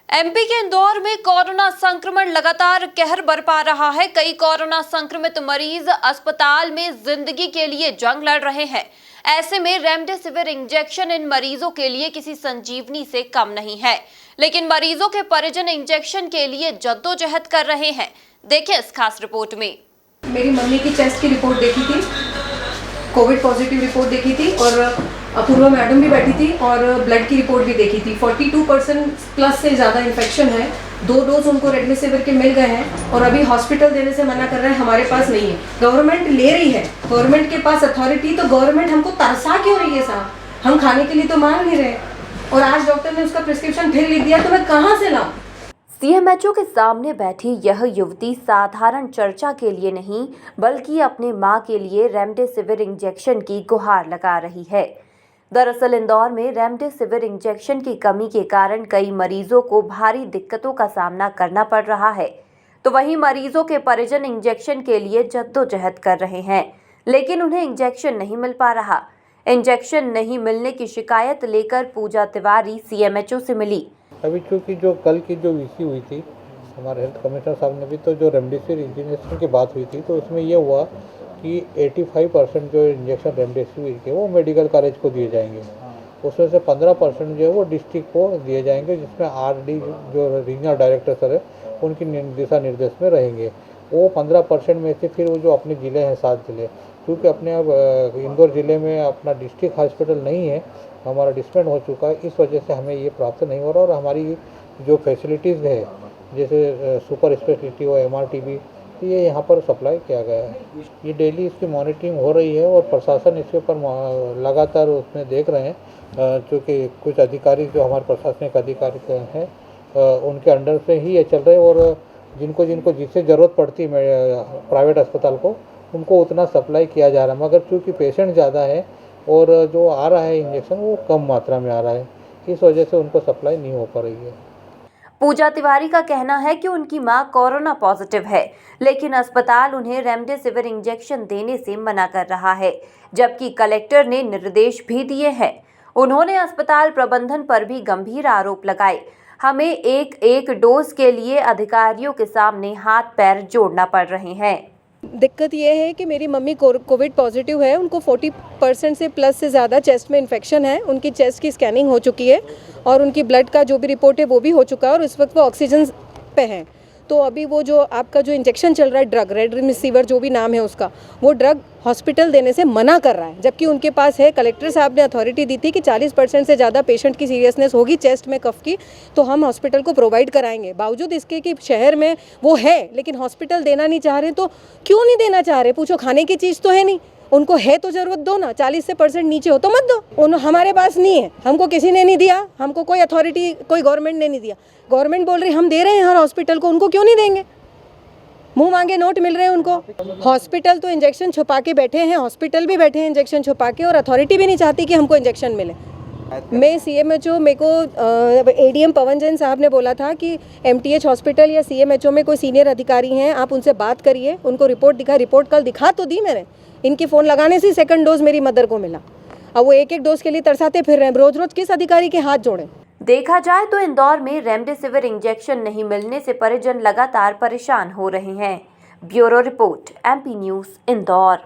MP के इंदौर में corona संक्रमण लगातार कहर बरपा रहा है। कई कोरोना संक्रमित मरीज अस्पताल में जिंदगी के लिए जंग लड़ रहे हैं। ऐसे में रेमडेसिविर इंजेक्शन इन मरीजों के लिए किसी संजीवनी से कम नहीं है, लेकिन मरीजों के परिजन इंजेक्शन के लिए जद्दोजहद कर रहे हैं। देखिए इस खास रिपोर्ट में। मेरी मम्मी की चेस्ट की रिपोर्ट देखी थी, कोविड पॉजिटिव रिपोर्ट देखी थी और अपूर्वा मैडम भी बैठी थी और ब्लड की रिपोर्ट भी देखी थी। 42% प्लस से ज़्यादा इन्फेक्शन है। 2 डोज उनको रेमडेसिविर के मिल गए हैं और अभी हॉस्पिटल देने से मना कर रहे हैं, हमारे पास नहीं है। गवर्नमेंट ले रही है, गवर्नमेंट के पास अथॉरिटी, तो गवर्नमेंट हमको तरसा क्यों रही है साहब? हम खाने के लिए तो मांग नहीं रहे और आज डॉक्टर ने उसका प्रिस्क्रिप्शन फिर लिख दिया, तो मैं कहाँ से लाऊं? सीएमएचओ के सामने बैठी यह युवती साधारण चर्चा के लिए नहीं, बल्कि अपने मां के लिए रेमडेसिविर इंजेक्शन की गुहार लगा रही है। दरअसल इंदौर में रेमडेसिविर इंजेक्शन की कमी के कारण कई मरीजों को भारी दिक्कतों का सामना करना पड़ रहा है, तो वहीं मरीजों के परिजन इंजेक्शन के लिए जद्दोजहद कर रहे हैं, लेकिन उन्हें इंजेक्शन नहीं मिल पा रहा। इंजेक्शन नहीं मिलने की शिकायत लेकर पूजा तिवारी सीएमएचओ से मिली। अभी चूँकि जो कल की जो वीसी हुई थी, हमारे हेल्थ कमिश्नर साहब ने भी तो जो रेमडेसिविर इंजेक्शन की बात हुई थी, तो उसमें ये हुआ कि 85% जो इंजेक्शन रेमडेसिविर के वो मेडिकल कॉलेज को दिए जाएंगे। उसमें से 15% जो है वो डिस्ट्रिक्ट को दिए जाएंगे, जिसमें आरडी जो रीजनल डायरेक्टर सर है उनकी दिशा निर्देश में रहेंगे। वो 15% में से फिर वो जो अपने ज़िले हैं 7 ज़िले, क्योंकि अपने अब इंदौर ज़िले में अपना डिस्ट्रिक्ट हॉस्पिटल नहीं है, हमारा डिस्पेंड हो चुका है, इस वजह से हमें ये प्राप्त नहीं हो रहा। और हमारी जो फैसिलिटीज़ है, जैसे सुपर स्पेशलिटी हो, MRTB, ये यहाँ पर सप्लाई किया गया है। ये डेली इसकी मॉनिटरिंग हो रही है और प्रशासन इसके ऊपर लगातार उसमें देख रहे हैं, क्योंकि कुछ अधिकारी जो हमारे प्रशासनिक अधिकारी हैं उनके अंडर से ही ये चल रहे हैं और जिनको जिनको जिससे ज़रूरत पड़ती है प्राइवेट अस्पताल को, उनको उतना सप्लाई किया जा रहा है। मगर चूँकि पेशेंट ज़्यादा है और जो आ रहा है इंजेक्शन वो कम मात्रा में आ रहा है, इस वजह से उनको सप्लाई नहीं हो पा रही है। पूजा तिवारी का कहना है कि उनकी मां कोरोना पॉजिटिव है, लेकिन अस्पताल उन्हें रेमडेसिविर इंजेक्शन देने से मना कर रहा है, जबकि कलेक्टर ने निर्देश भी दिए हैं। उन्होंने अस्पताल प्रबंधन पर भी गंभीर आरोप लगाए। हमें एक डोज के लिए अधिकारियों के सामने हाथ पैर जोड़ना पड़ रहे हैं। दिक्कत ये है कि मेरी मम्मी कोविड पॉजिटिव है, उनको 40% से प्लस से ज़्यादा चेस्ट में इन्फेक्शन है। उनकी चेस्ट की स्कैनिंग हो चुकी है और उनकी ब्लड का जो भी रिपोर्ट है वो भी हो चुका है और इस वक्त वो ऑक्सीजन पे हैं। तो अभी वो जो आपका जो इंजेक्शन चल रहा है, ड्रग रेमडेसिविर जो भी नाम है उसका, वो ड्रग हॉस्पिटल देने से मना कर रहा है, जबकि उनके पास है। कलेक्टर साहब ने अथॉरिटी दी थी कि 40% से ज़्यादा पेशेंट की सीरियसनेस होगी चेस्ट में कफ की, तो हम हॉस्पिटल को प्रोवाइड कराएंगे। बावजूद इसके कि शहर में वो है, लेकिन हॉस्पिटल देना नहीं चाह रहे। तो क्यों नहीं देना चाह रहे? पूछो, खाने की चीज़ तो है नहीं, उनको है तो ज़रूरत दो ना। 40% नीचे हो तो मत दो। हमारे पास नहीं है, हमको किसी ने नहीं दिया, हमको कोई अथॉरिटी, कोई गवर्नमेंट ने नहीं दिया। गवर्नमेंट बोल रही हम दे रहे हैं हर हॉस्पिटल को, उनको क्यों नहीं देंगे? मुंह मांगे नोट मिल रहे हैं उनको। हॉस्पिटल तो इंजेक्शन छुपा के बैठे हैं, हॉस्पिटल भी बैठे हैं इंजेक्शन छुपा के, और अथॉरिटी भी नहीं चाहती कि हमको इंजेक्शन मिले। मैं सीएमएचओ, मेरे को एडीएम पवन जैन साहब ने बोला था कि एमटीएच हॉस्पिटल या सीएमएचओ में कोई सीनियर अधिकारी हैं, आप उनसे बात करिए, उनको रिपोर्ट कल दिखा तो दी मैंने। इनकी फ़ोन लगाने से सेकंड डोज मेरी मदर को मिला। अब वो एक डोज के लिए तरसाते फिर रहे हैं। रोज रोज किस अधिकारी के हाथ जोड़ें? देखा जाए तो इंदौर में रेमडेसिविर इंजेक्शन नहीं मिलने से परिजन लगातार परेशान हो रहे हैं। Bureau report, MP news, Indore.